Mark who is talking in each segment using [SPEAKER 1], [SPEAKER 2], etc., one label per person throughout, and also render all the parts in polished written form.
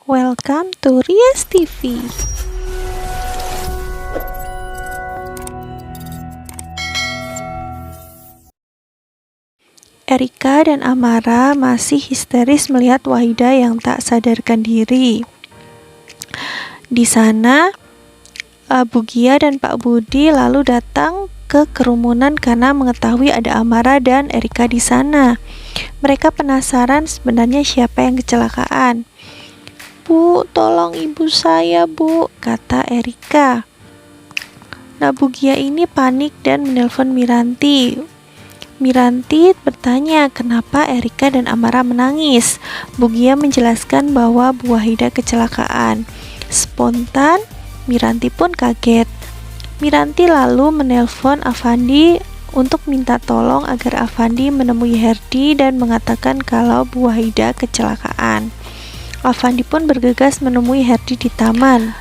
[SPEAKER 1] Welcome to Rias TV. Erika dan Amara masih histeris melihat Wahida yang tak sadarkan diri. Di sana, Bu Gia dan Pak Budi lalu datang ke kerumunan karena mengetahui ada Amara dan Erika di sana. Mereka penasaran sebenarnya siapa yang kecelakaan. "Bu, tolong ibu saya, Bu," kata Erika. Nah, Bu Gia ini panik dan menelpon Miranti. Miranti bertanya kenapa Erika dan Amara menangis. Bu Gia menjelaskan bahwa Bu Wahida kecelakaan. Spontan, Miranti pun kaget. Miranti lalu menelpon Afandi untuk minta tolong agar Afandi menemui Herdi dan mengatakan kalau Bu Wahida kecelakaan. Afandi pun bergegas menemui Herdi di taman.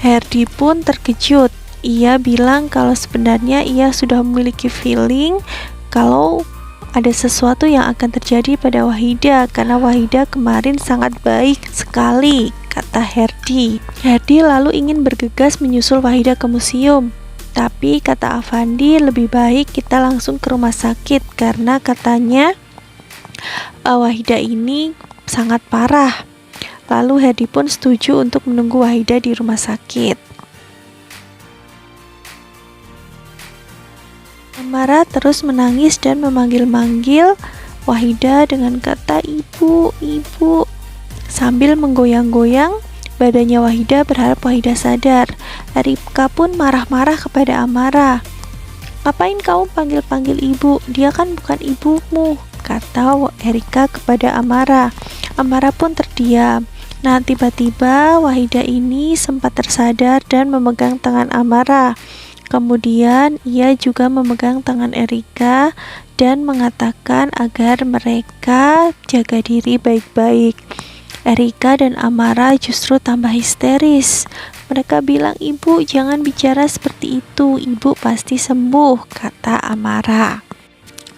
[SPEAKER 1] Herdi pun terkejut. Ia bilang kalau sebenarnya ia sudah memiliki feeling kalau ada sesuatu yang akan terjadi pada Wahida karena Wahida kemarin sangat baik sekali, kata Herdi. Herdi lalu ingin bergegas menyusul Wahida ke museum. Tapi kata Afandi lebih baik kita langsung ke rumah sakit karena katanya Wahida ini sangat parah. Lalu Herdi pun setuju untuk menunggu Wahida di rumah sakit. Amara terus menangis dan memanggil-manggil Wahida dengan kata "Ibu, Ibu." Sambil menggoyang-goyang badannya Wahida berharap Wahida sadar. Erika pun marah-marah kepada Amara. "Ngapain kamu panggil-panggil ibu? Dia kan bukan ibumu," kata Erika kepada Amara. Amara pun terdiam. Nah, tiba-tiba Wahida ini sempat tersadar dan memegang tangan Amara. Kemudian ia juga memegang tangan Erika dan mengatakan agar mereka jaga diri baik-baik. Erika dan Amara justru tambah histeris. Mereka bilang, "Ibu, jangan bicara seperti itu. Ibu pasti sembuh," kata Amara.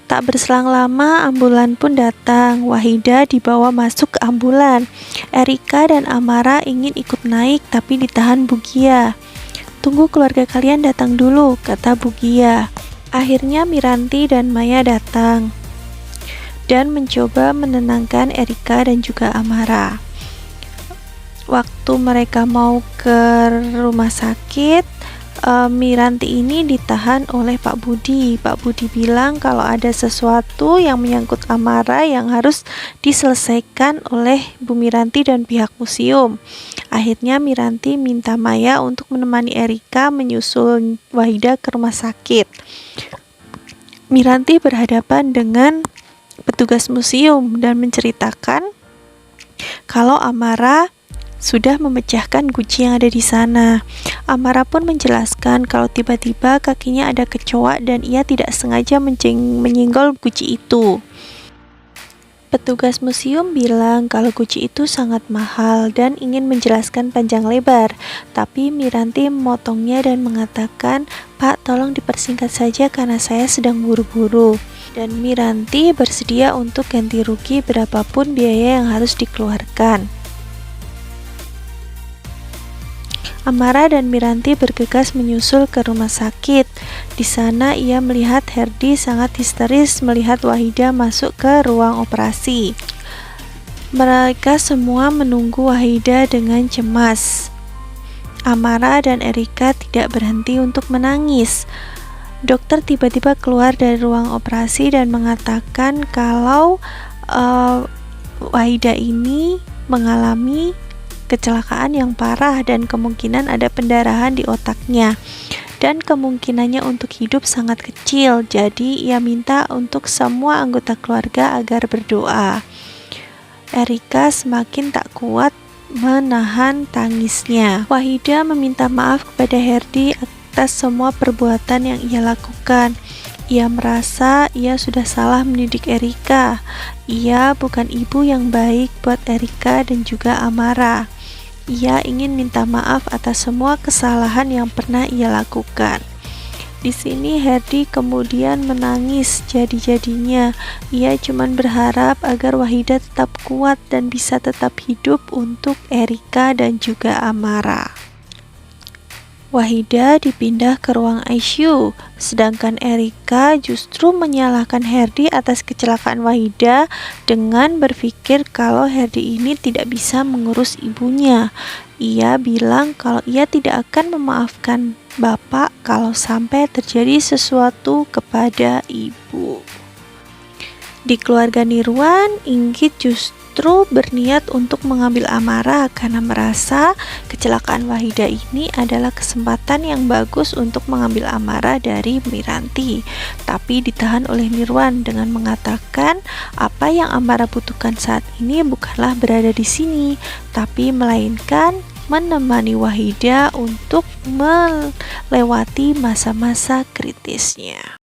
[SPEAKER 1] Tak berselang lama, ambulan pun datang. Wahida dibawa masuk ke ambulan. Erika dan Amara ingin ikut naik, tapi ditahan Bu Gia. "Tunggu keluarga kalian datang dulu," kata Bu Gia. Akhirnya Miranti dan Maya datang dan mencoba menenangkan Erika dan juga Amara. Waktu mereka mau ke rumah sakit, Miranti ini ditahan oleh Pak Budi. Pak Budi bilang kalau ada sesuatu yang menyangkut Amara yang harus diselesaikan oleh Bu Miranti dan pihak museum. Akhirnya Miranti minta Maya untuk menemani Erika menyusul Wahida ke rumah sakit. Miranti berhadapan dengan petugas museum dan menceritakan kalau Amara sudah memecahkan guci yang ada di sana. Amara pun menjelaskan kalau tiba-tiba kakinya ada kecoa dan ia tidak sengaja menyenggol guci itu. Petugas museum bilang kalau guci itu sangat mahal dan ingin menjelaskan panjang lebar, tapi Miranti memotongnya dan mengatakan, "Pak, tolong dipersingkat saja karena saya sedang buru-buru." Dan Miranti bersedia untuk ganti rugi berapapun biaya yang harus dikeluarkan. Amara dan Miranti bergegas menyusul ke rumah sakit. Di sana ia melihat Herdi sangat histeris melihat Wahida masuk ke ruang operasi. Mereka semua menunggu Wahida dengan cemas. Amara dan Erika tidak berhenti untuk menangis. Dokter tiba-tiba keluar dari ruang operasi dan mengatakan kalau Wahida ini mengalami kecelakaan yang parah dan kemungkinan ada pendarahan di otaknya dan kemungkinannya untuk hidup sangat kecil. Jadi ia minta untuk semua anggota keluarga agar berdoa. Erika semakin tak kuat menahan tangisnya. Wahida meminta maaf kepada Herdi atas semua perbuatan yang ia lakukan. Ia merasa ia sudah salah mendidik Erika. Ia bukan ibu yang baik buat Erika dan juga Amara. Ia ingin minta maaf atas semua kesalahan yang pernah ia lakukan. Di sini Herdi kemudian menangis jadi-jadinya. Ia cuman berharap agar Wahida tetap kuat dan bisa tetap hidup untuk Erika dan juga Amara. Wahida dipindah ke ruang ICU, sedangkan Erika justru menyalahkan Herdi atas kecelakaan Wahida dengan berpikir kalau Herdi ini tidak bisa mengurus ibunya. Ia bilang kalau ia tidak akan memaafkan bapak kalau sampai terjadi sesuatu kepada ibu. Di keluarga Nirwan, Inggit justru berniat untuk mengambil Amara karena merasa kecelakaan Wahida ini adalah kesempatan yang bagus untuk mengambil Amara dari Miranti. Tapi ditahan oleh Nirwan dengan mengatakan apa yang Amara butuhkan saat ini bukanlah berada di sini, tapi melainkan menemani Wahida untuk melewati masa-masa kritisnya.